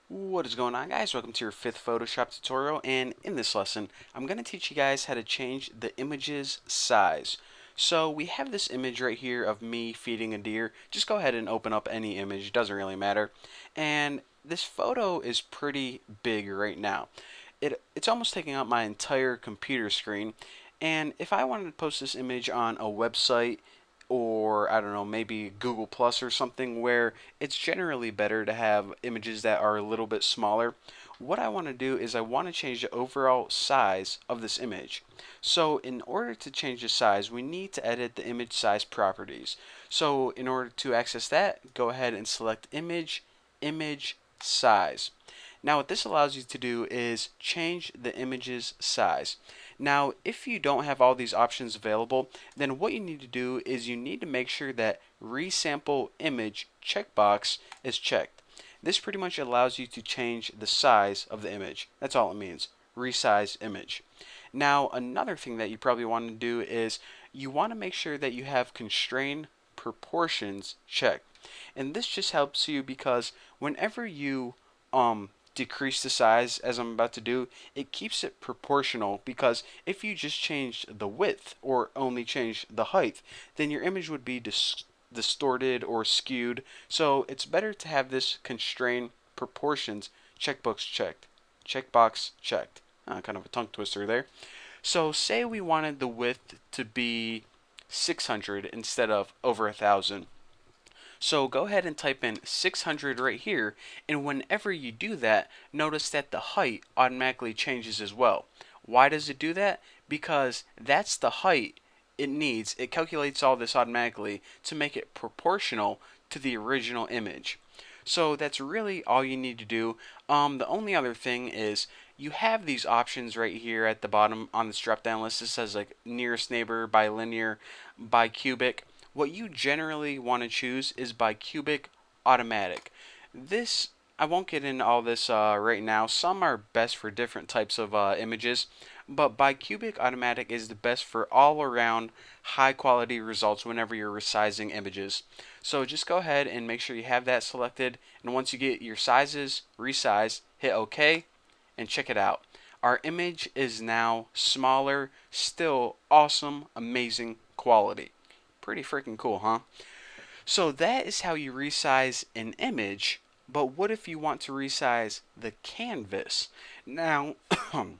What is going on, guys? Welcome to your fifth Photoshop tutorial, and in this lesson I'm going to teach you guys how to change the image's size. So we have this image right here of me feeding a deer. Just go ahead and open up any image, doesn't really matter. And this photo is pretty big right now. It's almost taking up my entire computer screen, and if I wanted to post this image on a website or I don't know, maybe Google Plus or something where it's generally better to have images that are a little bit smaller. What I want to do is I want to change the overall size of this image. So in order to change the size, we need to edit the image size properties. So in order to access that, go ahead and select image, image size. Now what this allows you to do is change the image's size. Now if you don't have all these options available, then what you need to do is you need to make sure that resample image checkbox is checked. This pretty much allows you to change the size of the image. That's all it means. Resize image. Now another thing that you probably want to do is you want to make sure that you have constrain proportions checked. And this just helps you because whenever you decrease the size as I'm about to do, it keeps it proportional because if you just changed the width or only changed the height, then your image would be distorted or skewed. So it's better to have this constrain proportions checkbox checked. Kind of a tongue twister there. So say we wanted the width to be 600 instead of over 1,000. So go ahead and type in 600 right here, and whenever you do that, notice that the height automatically changes as well. Why does it do that? Because that's the height it needs. It calculates all this automatically to make it proportional to the original image. So that's really all you need to do. The only other thing is you have these options right here at the bottom on this drop down list. It says like nearest neighbor, bilinear, bicubic. What you generally want to choose is bicubic automatic. This I won't get into all this right now. Some are best for different types of images, but bicubic automatic is the best for all around high quality results whenever you're resizing images. So just go ahead and make sure you have that selected, and once you get your sizes resized, hit OK and check it out. Our image is now smaller, still awesome, amazing quality. Pretty freaking cool, huh? So that is how you resize an image, but what if you want to resize the canvas? Now, oh,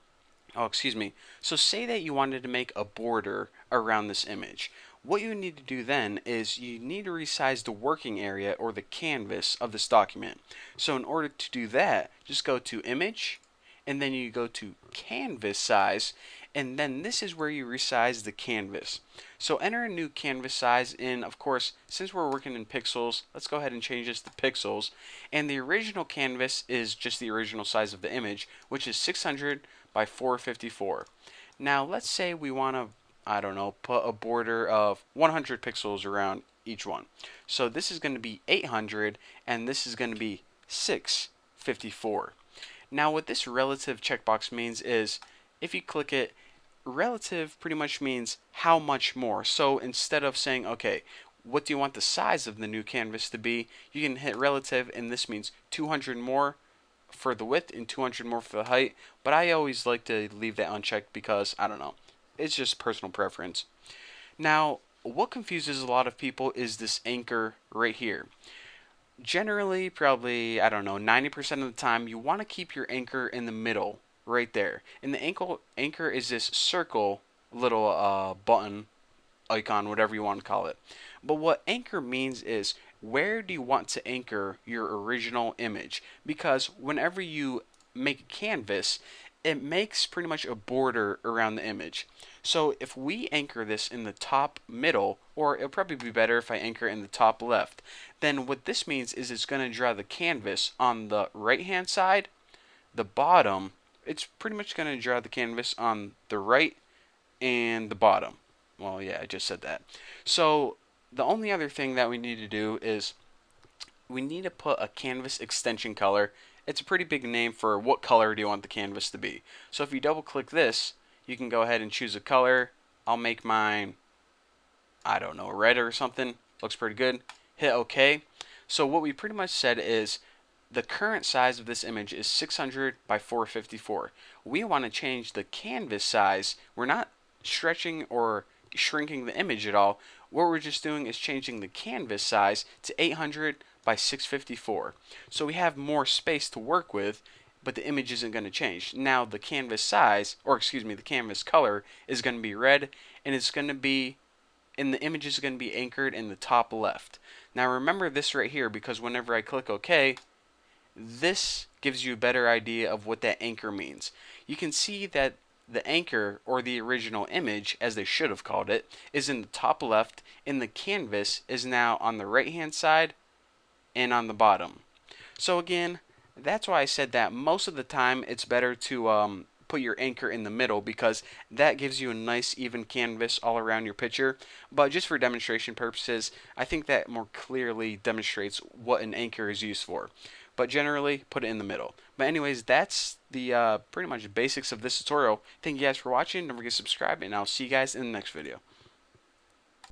excuse me. So say that you wanted to make a border around this image. What you need to do then is you need to resize the working area or the canvas of this document. So in order to do that, just go to Image, and then you go to Canvas Size, and then this is where you resize the canvas. So enter a new canvas size in, of course, since we're working in pixels, let's go ahead and change this to pixels. And the original canvas is just the original size of the image, which is 600 by 454. Now let's say we want to, I don't know, put a border of 100 pixels around each one. So this is going to be 800 and this is going to be 654. Now what this relative checkbox means is if you click it, relative pretty much means how much more. So instead of saying, okay, what do you want the size of the new canvas to be, you can hit relative, and this means 200 more for the width and 200 more for the height. But I always like to leave that unchecked because, I don't know, it's just personal preference. Now, what confuses a lot of people is this anchor right here. Generally, probably, I don't know, 90% of the time, you want to keep your anchor in the middle, right there. And the anchor is this circle little button, icon, whatever you want to call it. But what anchor means is where do you want to anchor your original image? Because whenever you make a canvas, it makes pretty much a border around the image. So if we anchor this in the top middle, or it'll probably be better if I anchor in the top left, then what this means is it's going to draw the canvas on the right hand side, the bottom. It's pretty much going to draw the canvas on the right and the bottom. Well, yeah, I just said that. So the only other thing that we need to do is we need to put a canvas extension color. It's a pretty big name for what color do you want the canvas to be. So if you double click this, you can go ahead and choose a color. I'll make mine, I don't know, red or something. Looks pretty good. Hit OK. So what we pretty much said is the current size of this image is 600 by 454. We want to change the canvas size. We're not stretching or shrinking the image at all. What we're just doing is changing the canvas size to 800 by 654. So we have more space to work with, but the image isn't going to change. Now the canvas size, or excuse me, the canvas color is going to be red, and it's going to be, and the image is going to be anchored in the top left. Now remember this right here, because whenever I click OK, this gives you a better idea of what that anchor means. You can see that the anchor, or the original image, as they should have called it, is in the top left, and the canvas is now on the right hand side and on the bottom. So again, that's why I said that most of the time it's better to put your anchor in the middle, because that gives you a nice even canvas all around your picture. But just for demonstration purposes, I think that more clearly demonstrates what an anchor is used for. But generally, put it in the middle. But anyways, that's the pretty much basics of this tutorial. Thank you guys for watching. Don't forget to subscribe, and I'll see you guys in the next video.